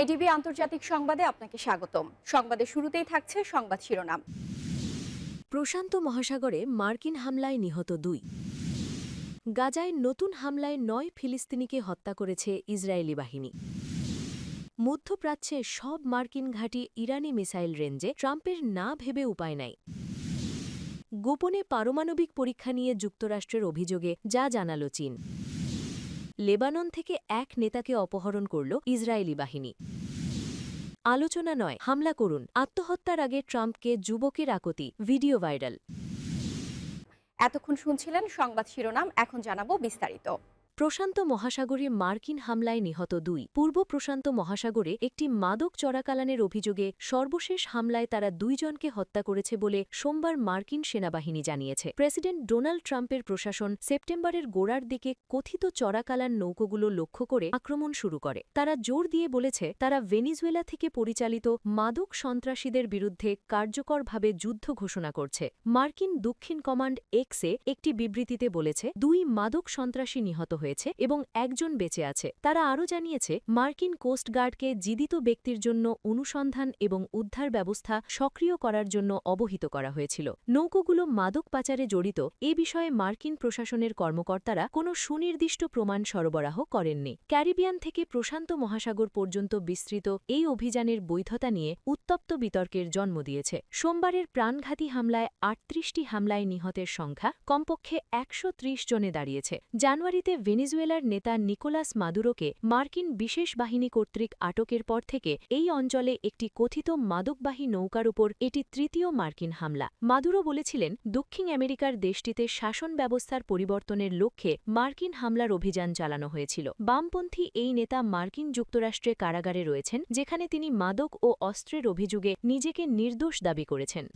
ADB আন্তর্জাতিক সংবাদে আপনাকে স্বাগতম। সংবাদের শুরুতেই থাকছে সংবাদ শিরোনাম। প্রশান্ত মহাসাগরে মার্কিন হামলায় নিহত 2। গাজায় নতুন হামলায় 9 ফিলিস্তিনিকে হত্যা করেছে ইসরায়েলি বাহিনী। মধ্যপ্রাচ্যে সব মার্কিন ঘাঁটি ইরানি মিসাইল রেঞ্জে, ট্রাম্পের না ভেবে উপায় নাই। গোপনে পারমাণবিক পরীক্ষা নিয়ে যুক্তরাষ্ট্রের অভিযোগে যা জানাল চীন। লেবানন থেকে এক নেতাকে অপহরণ করল ইসরায়েলি বাহিনী। আলোচনা নয়, হামলা করুন। আত্মহত্যার আগে ট্রাম্পকে যুবকের আকুতি, ভিডিও ভাইরাল। এতক্ষণ শুনছিলেন সংবাদ শিরোনাম, এখন জানাবো বিস্তারিত। প্রশান্ত মহাসাগরে মার্কিন হামলায় নিহত 2। পূর্ব প্রশান্ত মহাসাগরে একটি মাদক চোরাকালানের অভিযোগে সর্বশেষ হামলায় তারা 2 জনকে হত্যা করেছে বলে সোমবার মার্কিন সেনাবাহিনী জানিয়েছে। প্রেসিডেন্ট ডোনাল্ড ট্রাম্পের প্রশাসন সেপ্টেম্বরের গোড়ার দিকে কথিত চোরাকালান নৌকোগুলো লক্ষ্য করে আক্রমণ শুরু করে। তারা জোর দিয়ে বলেছে তারা ভেনিজুয়েলা থেকে পরিচালিত মাদক সন্ত্রাসীদের বিরুদ্ধে কার্যকরভাবে যুদ্ধ ঘোষণা করছে। মার্কিন দক্ষিণ কমান্ড এক্সে একটি বিবৃতিতে বলেছে 2 মাদক সন্ত্রাসী নিহত হয়েছে এবং একজন বেঁচে আছে। তারা আরও জানিয়েছে মার্কিন কোস্টগার্ডকে জীবিত ব্যক্তির জন্য অনুসন্ধান এবং উদ্ধার ব্যবস্থা সক্রিয় করার জন্য অবহিত করা হয়েছিল। নৌকোগুলো মাদক পাচারে জড়িত এ বিষয়ে মার্কিন প্রশাসনের কর্মকর্তারা কোনো সুনির্দিষ্ট প্রমাণ সরবরাহ করেননি। ক্যারিবিয়ান থেকে প্রশান্ত মহাসাগর পর্যন্ত বিস্তৃত এই অভিযানের বৈধতা নিয়ে উত্তপ্ত বিতর্কের জন্ম দিয়েছে। সোমবারের প্রাণঘাতী হামলায় 38টি হামলায় নিহতের সংখ্যা কমপক্ষে 130 জনে দাঁড়িয়েছে। জানুয়ারিতে ভেনিজুয়েলার নেতা নিকোলাস মাদুরোকে মার্কিন বিশেষ বাহিনী কর্তৃক আটকের পর থেকে এই অঞ্চলে একটি কথিত মাদকবাহী নৌকার উপর এটি তৃতীয় মার্কিন হামলা। মাদুরো বলেছিলেন দক্ষিণ আমেরিকার দেশটিতে শাসন ব্যবস্থার পরিবর্তনের লক্ষ্যে মার্কিন হামলার অভিযান চালানো হয়েছিল। বামপন্থী এই নেতা মার্কিন যুক্তরাষ্ট্রে কারাগারে রয়েছেন, যেখানে তিনি মাদক ও অস্ত্রের অভিযোগে নিজেকে নির্দোষ দাবি করেছেন।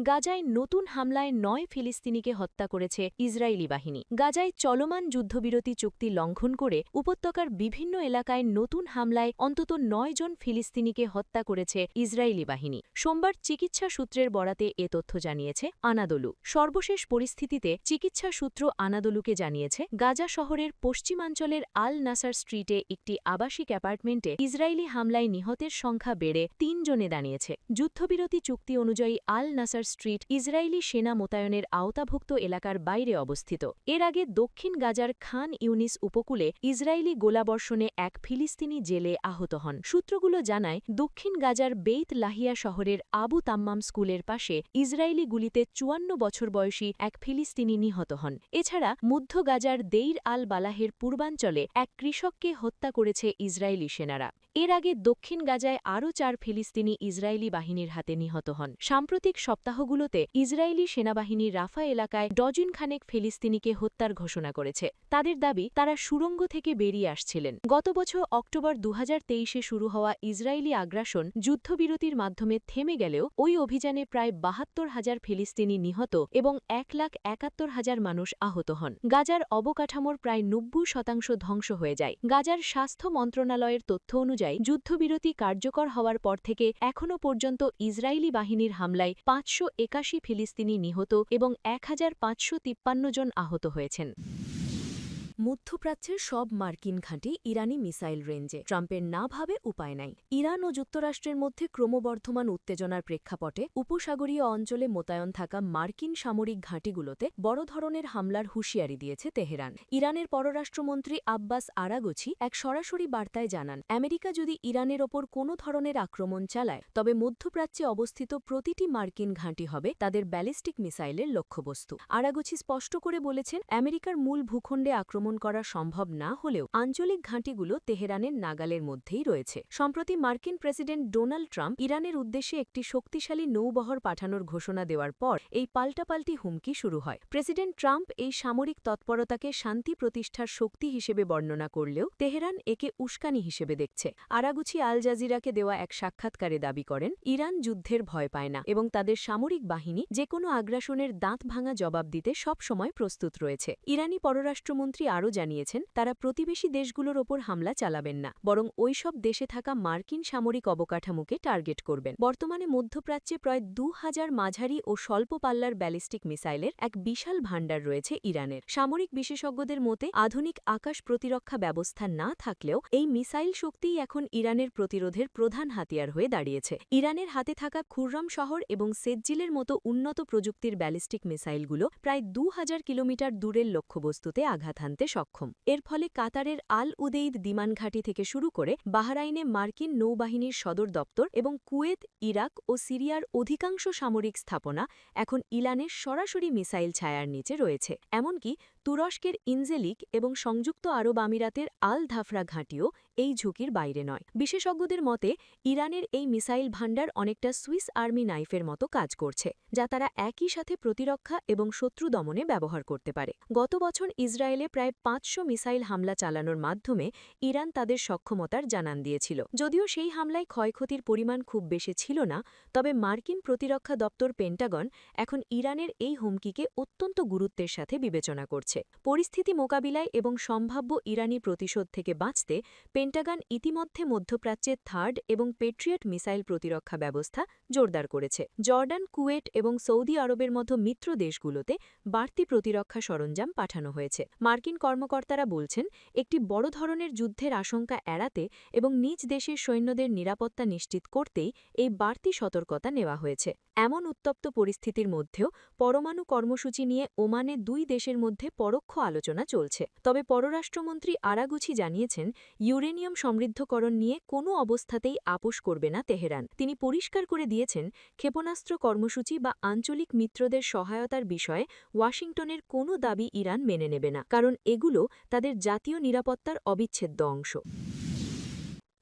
গাজায় নতুন হামলায় 9 ফিলিস্তিনিকে হত্যা করেছে ইসরায়েলি বাহিনী। গাজায় চলমান যুদ্ধবিরতি চুক্তি লঙ্ঘন করে উপত্যকার বিভিন্ন এলাকায় নতুন হামলায় অন্তত 9 জন ফিলিস্তিনিকে হত্যা করেছে ইসরায়েলি বাহিনী। সোমবার চিকিৎসা সূত্রের বরাতে এ তথ্য জানিয়েছে আনাদোলু। সর্বশেষ পরিস্থিতিতে চিকিৎসা সূত্র আনাদোলুকে জানিয়েছে গাজা শহরের পশ্চিমাঞ্চলের আল নাসার স্ট্রিটে একটি আবাসিক অ্যাপার্টমেন্টে ইসরায়েলি হামলায় নিহতের সংখ্যা বেড়ে 3 জনে দাঁড়িয়েছে। যুদ্ধবিরতি চুক্তি অনুযায়ী আল নাসার স্ট্রিট ইসরায়েলি সেনা মোতায়েনের আওতাভুক্ত এলাকার বাইরে অবস্থিত। এর আগে দক্ষিণ গাজার খান ইউনিস উপকূলে ইসরায়েলি গোলাবর্ষণে এক ফিলিস্তিনি জেলে আহত হন। সূত্রগুলো জানায় দক্ষিণ গাজার বেইত লাহিয়া শহরের আবু তাম্মাম স্কুলের পাশে ইসরায়েলি গুলিতে 54 বছর বয়সী এক ফিলিস্তিনি নিহত হন। এছাড়া মধ্য গাজার দেইর আল বালাহের পূর্বাঞ্চলে এক কৃষককে হত্যা করেছে ইসরায়েলি সেনারা। এর আগে দক্ষিণ গাজায় আরও 4 ফিলিস্তিনি ইসরায়েলি বাহিনীর হাতে নিহত হন। সাম্প্রতিক সপ্তাহগুলোতে ইসরায়েলি সেনাবাহিনী রাফা এলাকায় ডজন খানেক ফিলিস্তিনিকে হত্যার ঘোষণা করেছে। তাদের দাবি তারা সুড়ঙ্গ থেকে বেরিয়ে আসছিলেন। গত বছর অক্টোবর 2023-এ শুরু হওয়া ইসরায়েলি আগ্রাসন যুদ্ধবিরতির মাধ্যমে থেমে গেলেও ওই অভিযানে প্রায় 72,000 ফিলিস্তিনি নিহত এবং 1,71,000 মানুষ আহত হন। গাজার অবকাঠামোর প্রায় 90% ধ্বংস হয়ে যায়। গাজার স্বাস্থ্য মন্ত্রণালয়ের তথ্য অনুযায়ী যুদ্ধবিরতি কার্যকর হওয়ার পর থেকে এখনও পর্যন্ত ইসরায়েলি বাহিনীর হামলায় 581 ফিলিস্তিনি নিহত এবং 1,553 জন আহত হয়েছেন। মধ্যপ্রাচ্যের সব মার্কিন ঘাঁটি ইরানি মিসাইল রেঞ্জে, ট্রাম্পের না ভাবে উপায় নাই। ইরান ও যুক্তরাষ্ট্রের মধ্যে ক্রমবর্ধমান উত্তেজনার প্রেক্ষাপটে উপসাগরীয় অঞ্চলে মোতায়েন থাকা মার্কিন সামরিক ঘাঁটিগুলোতে বড় ধরনের হামলার হুঁশিয়ারি দিয়েছে তেহরান। ইরানের পররাষ্ট্রমন্ত্রী আব্বাস আরাগচি এক সরাসরি বার্তায় জানান, আমেরিকা যদি ইরানের ওপর কোনো ধরনের আক্রমণ চালায় তবে মধ্যপ্রাচ্যে অবস্থিত প্রতিটি মার্কিন ঘাঁটি হবে তাদের ব্যালিস্টিক মিসাইলের লক্ষ্যবস্তু। আরাগচি স্পষ্ট করে বলেছেন, আমেরিকার মূল ভূখণ্ডে আক্রমণ করা সম্ভব না হলেও আঞ্চলিক ঘাঁটিগুলো তেহরানের নাগালের মধ্যেই রয়েছে। সম্প্রতি মার্কিন প্রেসিডেন্ট ডোনাল্ড ট্রাম্প ইরানের উদ্দেশ্যে একটি শক্তিশালী নৌবহর পাঠানোর ঘোষণা দেওয়ার পর এই পাল্টাপাল্টি হুমকি শুরু হয়। প্রেসিডেন্ট ট্রাম্প এই সামরিক তৎপরতাকে শান্তি প্রতিষ্ঠার শক্তি হিসেবে বর্ণনা করলেও তেহরান একে উস্কানি হিসেবে দেখছে। আরাগুচি আল জাজিরাকে দেওয়া এক সাক্ষাৎকারে দাবি করেন, ইরান যুদ্ধের ভয় পায় না এবং তাদের সামরিক বাহিনী যে কোনো আগ্রাসনের দাঁত ভাঙা জবাব দিতে সবসময় প্রস্তুত রয়েছে। ইরানি পররাষ্ট্রমন্ত্রী আরও জানিয়েছেন তারা প্রতিবেশী দেশগুলোর ওপর হামলা চালাবেন না, বরং ওইসব দেশে থাকা মার্কিন সামরিক অবকাঠামোকে টার্গেট করবেন। বর্তমানে মধ্যপ্রাচ্যে প্রায় ২,০০০ মাঝারি ও স্বল্প পাল্লার ব্যালিস্টিক মিসাইলের এক বিশাল ভাণ্ডার রয়েছে ইরানের। সামরিক বিশেষজ্ঞদের মতে আধুনিক আকাশ প্রতিরক্ষা ব্যবস্থা না থাকলেও এই মিসাইল শক্তিই এখন ইরানের প্রতিরোধের প্রধান হাতিয়ার হয়ে দাঁড়িয়েছে। ইরানের হাতে থাকা খুররম শহর এবং সেজ্জিলের মতো উন্নত প্রযুক্তির ব্যালিস্টিক মিসাইলগুলো প্রায় ২,০০০ কিলোমিটার দূরের লক্ষ্যবস্তুতে আঘাত হানতে সক্ষম। এর ফলে কাতারের আল উদেইদ বিমান ঘাঁটি থেকে শুরু করে বাহরাইনে মার্কিন নৌবাহিনীর সদর দপ্তর এবং কুয়েত, ইরাক ও সিরিয়ার অধিকাংশ সামরিক স্থাপনা এখন ইরানের সরাসরি মিসাইল ছায়ার নিচে রয়েছে। এমনকি তুরস্কের ইনজেলিক এবং সংযুক্ত আরব আমিরাতের আল ধাফরা ঘাঁটিও এই ঝুঁকির বাইরে নয়। বিশেষজ্ঞদের মতে ইরানের এই মিসাইল ভাণ্ডার অনেকটা সুইস আর্মি নাইফের মতো কাজ করছে, যা তারা একই সাথে প্রতিরক্ষা এবং শত্রু দমনে ব্যবহার করতে পারে। গত বছর ইসরায়েলে প্রায় ৫০০ মিসাইল হামলা চালানোর মাধ্যমে ইরান তাদের সক্ষমতার জানান দিয়েছিল। যদিও সেই হামলায় ক্ষয়ক্ষতির পরিমাণ খুব বেশি ছিল না, তবে মার্কিন প্রতিরক্ষা দপ্তর পেন্টাগন এখন ইরানের এই হুমকিকে অত্যন্ত গুরুত্বের সাথে বিবেচনা করছে। পরিস্থিতি মোকাবিলায় এবং সম্ভাব্য ইরানি প্রতিশোধ থেকে বাঁচতে পেন্টাগন ইতিমধ্যে মধ্যপ্রাচ্যের থার্ড এবং পেট্রিয়ট মিসাইল প্রতিরক্ষা ব্যবস্থা জোরদার করেছে। জর্ডান, কুয়েট এবং সৌদি আরবের মতো মিত্র দেশগুলোতে বাড়তি প্রতিরক্ষা সরঞ্জাম পাঠানো হয়েছে। মার্কিন কর্মকর্তারা বলছেন একটি বড় ধরনের যুদ্ধের আশঙ্কা এড়াতে এবং নিজ দেশের সৈন্যদের নিরাপত্তা নিশ্চিত করতেই এই বাড়তি সতর্কতা নেওয়া হয়েছে। এমন উত্তপ্ত পরিস্থিতির মধ্যেও পরমাণু কর্মসূচি নিয়ে ওমানে দুই দেশের মধ্যে পরোক্ষ আলোচনা চলছে। তবে পররাষ্ট্রমন্ত্রী আরাগুচি জানিয়েছেন ইউরেনিয়াম সমৃদ্ধকরণ নিয়ে কোনো অবস্থাতেই আপোষ করবে না তেহরান। তিনি পরিষ্কার করে দিয়েছেন ক্ষেপণাস্ত্র কর্মসূচি বা আঞ্চলিক মিত্রদের সহায়তার বিষয়ে ওয়াশিংটনের কোনো দাবি ইরান মেনে নেবে না, কারণ এগুলো তাদের জাতীয় নিরাপত্তার অবিচ্ছেদ্য অংশ।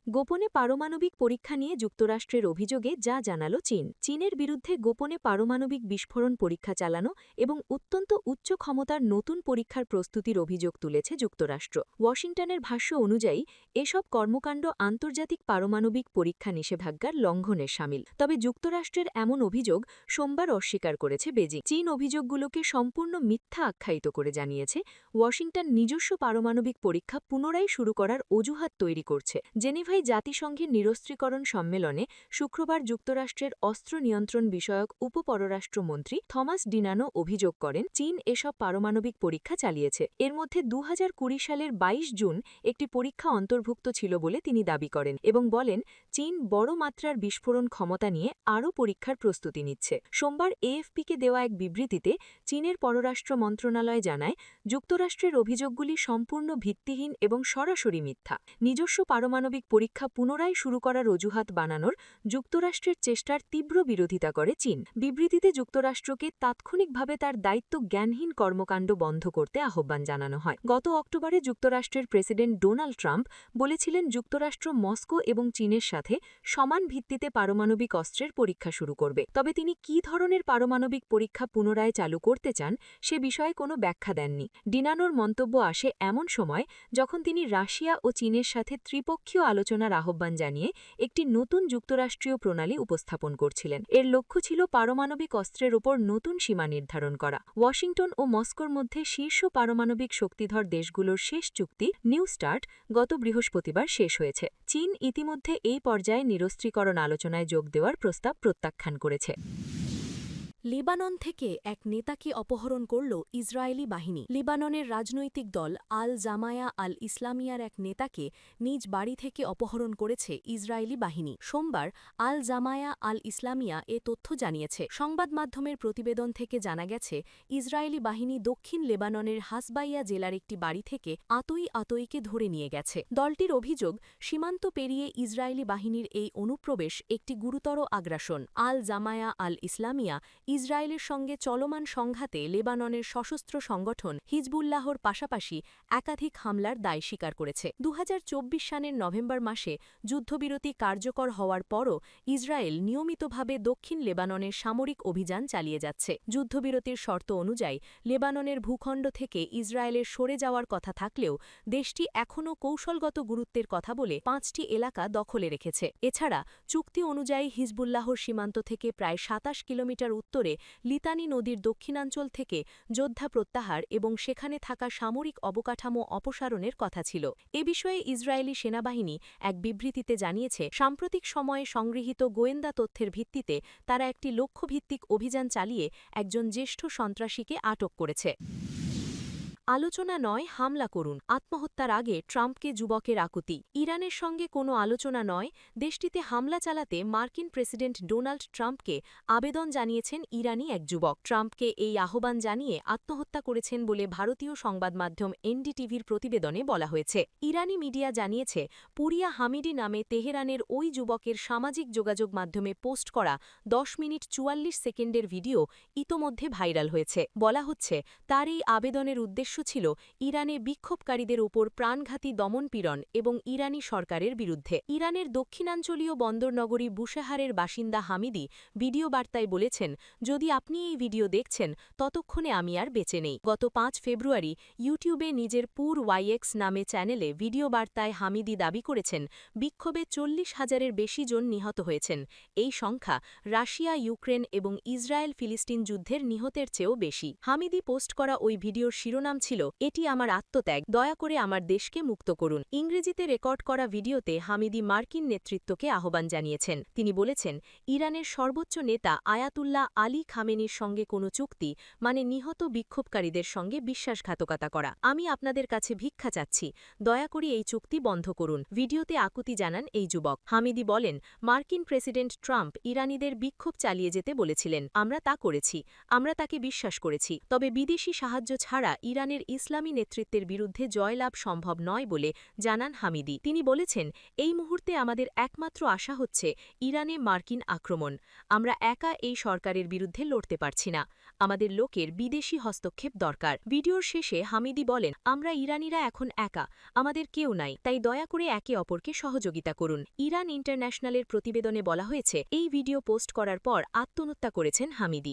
গোপনে পারমাণবিক পরীক্ষা নিয়ে যুক্তরাষ্ট্রের অভিযোগে যা জানালো চীন। চীনের বিরুদ্ধে গোপনে পারমাণবিক বিস্ফোরণ পরীক্ষা চালানো এবং অত্যন্ত উচ্চ ক্ষমতার নতুন পরীক্ষার প্রস্তুতির অভিযোগ তুলেছে যুক্তরাষ্ট্র। ওয়াশিংটনের ভাষ্য অনুযায়ী এসব কর্মকাণ্ড আন্তর্জাতিক পারমাণবিক পরীক্ষা নিষেধাজ্ঞার লঙ্ঘনের শামিল। তবে যুক্তরাষ্ট্রের এমন অভিযোগ সোমবার অস্বীকার করেছে বেজিং। চীন অভিযোগগুলোকে সম্পূর্ণ মিথ্যা আখ্যায়িত করে জানিয়েছে ওয়াশিংটন নিজস্ব পারমাণবিক পরীক্ষা পুনরায় শুরু করার অজুহাত তৈরি করছে। জেনেভায় জাতিসংঘের নিরস্ত্রীকরণ সম্মেলনে শুক্রবার যুক্তরাষ্ট্রের অস্ত্র নিয়ন্ত্রণ বিষয়ক উপপররাষ্ট্রমন্ত্রী থমাস ডিনানো অভিযোগ করেন চীন এসব পারমাণবিক পরীক্ষা চালিয়েছে। এর মধ্যে ২০২০ সালের ২২ জুন একটি পরীক্ষা অন্তর্ভুক্ত ছিল বলে তিনি দাবি করেন এবং বলেন চীন বড় মাত্রার বিস্ফোরণ ক্ষমতা নিয়ে আরও পরীক্ষার প্রস্তুতি নিচ্ছে। সোমবার এএফপিকে দেওয়া এক বিবৃতিতে চীনের পররাষ্ট্র মন্ত্রণালয় জানায় যুক্তরাষ্ট্রের অভিযোগগুলি সম্পূর্ণ ভিত্তিহীন এবং সরাসরি মিথ্যা। নিজস্ব পারমাণবিক পরীক্ষা পুনরায় শুরু করার অজুহাত বানানোর যুক্তরাষ্ট্রের চেষ্টার তীব্র বিরোধিতা করে চীন। বিবৃতিতে যুক্তরাষ্ট্রকে তাৎক্ষণিকভাবে তার দায়িত্ব জ্ঞানহীন কর্মকাণ্ড বন্ধ করতে আহ্বান জানানো হয়। গত অক্টোবরে যুক্তরাষ্ট্রের প্রেসিডেন্ট ডোনাল্ড ট্রাম্প বলেছিলেন যুক্তরাষ্ট্র মস্কো এবং চীনের সাথে সমান ভিত্তিতে পারমাণবিক অস্ত্রের পরীক্ষা শুরু করবে। তবে তিনি কী ধরনের পারমাণবিক পরীক্ষা পুনরায় চালু করতে চান সে বিষয়ে কোনো ব্যাখ্যা দেননি। ডিনানোর মন্তব্য আসে এমন সময় যখন তিনি রাশিয়া ও চীনের সাথে ত্রিপক্ষীয় আলোচনার আহ্বান জানিয়ে একটি নতুন যুক্তরাষ্ট্রীয় প্রণালী উপস্থাপন করছিলেন। এর লক্ষ্য ছিল পারমাণবিক অস্ত্রের ওপর নতুন সীমা নির্ধারণ করা। ওয়াশিংটন ও মস্কোর মধ্যে শীর্ষ পারমাণবিক শক্তিধর দেশগুলোর শেষ চুক্তি নিউ স্টার্ট গত বৃহস্পতিবার শেষ হয়েছে। চীন ইতিমধ্যে এই পর্যায়ে নিরস্ত্রীকরণ আলোচনায় যোগ দেওয়ার প্রস্তাব প্রত্যাখ্যান করেছে। লেবানন থেকে এক নেতাকে অপহরণ করল ইসরায়েলি বাহিনী। লেবাননের রাজনৈতিক দল আল জামায়া আল ইসলামিয়ার এক নেতাকে নিজ বাড়ি থেকে অপহরণ করেছে ইসরায়েলি বাহিনী। সোমবার আল জামায়া আল ইসলামিয়া এ তথ্য জানিয়েছে। সংবাদ মাধ্যমের প্রতিবেদন থেকে জানা গেছে ইসরায়েলি বাহিনী দক্ষিণ লেবাননের হাসবাইয়া জেলার একটি বাড়ি থেকে আতইকে ধরে নিয়ে গেছে। দলটির অভিযোগ সীমান্ত পেরিয়ে ইসরায়েলি বাহিনীর এই অনুপ্রবেশ একটি গুরুতর আগ্রাসন। আল জামায়া আল ইসলামিয়া ইসরায়েলের সঙ্গে চলমান সংঘাতে লেবাননের সশস্ত্র সংগঠন হিজবুল্লাহর পাশাপাশি একাধিক হামলার দায় স্বীকার করেছে। ২০২৪ সালের নভেম্বর মাসে যুদ্ধবিরতি কার্যকর হওয়ার পরও ইসরায়েল নিয়মিতভাবে দক্ষিণ লেবাননের সামরিক অভিযান চালিয়ে যাচ্ছে। যুদ্ধবিরতির শর্ত অনুযায়ী লেবাননের ভূখণ্ড থেকে ইসরায়েলের সরে যাওয়ার কথা থাকলেও দেশটি এখনও কৌশলগত গুরুত্বের কথা বলে ৫টি এলাকা দখলে রেখেছে। এছাড়া চুক্তি অনুযায়ী হিজবুল্লাহর সীমান্ত থেকে প্রায় ২৭ কিলোমিটার উত্তরে উত্তরে লিতানি নদীর দক্ষিণাঞ্চল থেকে যোদ্ধা প্রত্যাহার এবং সেখানে থাকা সামরিক অবকাঠামো অপসারণের কথা ছিল। এ বিষয়ে ইসরায়েলি সেনাবাহিনী এক বিবৃতিতে জানিয়েছে, সাম্প্রতিক সময়ে সংগৃহীত গোয়েন্দা তথ্যের ভিত্তিতে তারা একটি লক্ষ্যভিত্তিক অভিযান চালিয়ে একজন জ্যেষ্ঠ সন্ত্রাসীকে আটক করেছে। আলোচনা নয়, হামলা করুন। আত্মহত্যার আগে ট্রাম্পকে যুবকের আকুতি। ইরানের সঙ্গে কোনো আলোচনা নয়, দেশটিতে হামলা চালাতে মার্কিন প্রেসিডেন্ট ডোনাল্ড ট্রাম্পকে আবেদন জানিয়েছেন ইরানি এক যুবক। ট্রাম্পকে এই আহ্বান জানিয়ে আত্মহত্যা করেছেন বলে ভারতীয় সংবাদ মাধ্যম এনডিটিভির প্রতিবেদনে বলা হয়েছে। ইরানি মিডিয়া জানিয়েছে, পুরিয়া হামিদি নামে তেহরানের ওই যুবকের সামাজিক যোগাযোগ মাধ্যমে পোস্ট করা 10 মিনিট 44 সেকেন্ডের ভিডিও ইতোমধ্যে ভাইরাল হয়েছে। বলা হচ্ছে, তার এই আবেদনের উদ্দেশ্য ছিল ইরানে বিক্ষোভকারীদের উপর প্রাণঘাতী দমনপীড়ন এবং ইরানি সরকারের বিরুদ্ধে। ইরানের দক্ষিণাঞ্চলীয় বন্দরনগরী বুশেহারের বাসিন্দা হামিদি ভিডিও বার্তায় বলেছেন, যদি আপনি এই ভিডিও দেখছেন ততক্ষণে আমি আর বেঁচে নেই। গত 5 ফেব্রুয়ারি ইউটিউবে নিজের পুর ওয়াইএক্স নামে চ্যানেলে ভিডিও বার্তায় হামিদি দাবি করেছেন, বিক্ষোভে 40,000-এর বেশি জন নিহত হয়েছেন। এই সংখ্যা রাশিয়া, ইউক্রেন এবং ইসরায়েল ফিলিস্তিন যুদ্ধের নিহতের চেয়েও বেশি। হামিদি পোস্ট করা ওই ভিডিওর শিরোনাম ছিল, এটি আমার আত্মত্যাগ, দয়া করে আমার দেশকে মুক্ত করুন। ইংরেজিতে রেকর্ড করা ভিডিওতে হামিদি মার্কিন নেতৃত্বকে আহ্বান জানিয়েছেন। তিনি বলেছেন, ইরানের সর্বোচ্চ নেতা আয়াতুল্লাহ আলী খামেনির সঙ্গে কোনো চুক্তি মানে নিহত বিক্ষোভকারীদের সঙ্গে বিশ্বাসঘাতকতা করা। আমি আপনাদের কাছে ভিক্ষা চাচ্ছি, দয়া করে এই চুক্তি বন্ধ করুন। ভিডিওতে আকুতি জানান এই যুবক। হামিদি বলেন, মার্কিন প্রেসিডেন্ট ট্রাম্প ইরানিদের বিক্ষোভ চালিয়ে যেতে বলেছিলেন, আমরা তা করেছি, আমরা তাকে বিশ্বাস করেছি। তবে বিদেশি সাহায্য ছাড়া ইরানের ইসলামী নেতৃত্বের বিরুদ্ধে জয়লাভ সম্ভব নয় বলে জানান হামিদি। তিনি বলেছেন, এই মুহূর্তে আমাদের একমাত্র আশা হচ্ছে ইরানে মার্কিন আক্রমণ। আমরা একা এই সরকারের বিরুদ্ধে লড়তে পারছি না, আমাদের লোকের বিদেশি হস্তক্ষেপ দরকার। ভিডিওর শেষে হামিদি বলেন, আমরা ইরানিরা এখন একা, আমাদের কেউ নাই, তাই দয়া করে একে অপরকে সহযোগিতা করুন। ইরান ইন্টারন্যাশনালের প্রতিবেদনে বলা হয়েছে, এই ভিডিও পোস্ট করার পর আত্মহত্যা করেছেন হামিদি।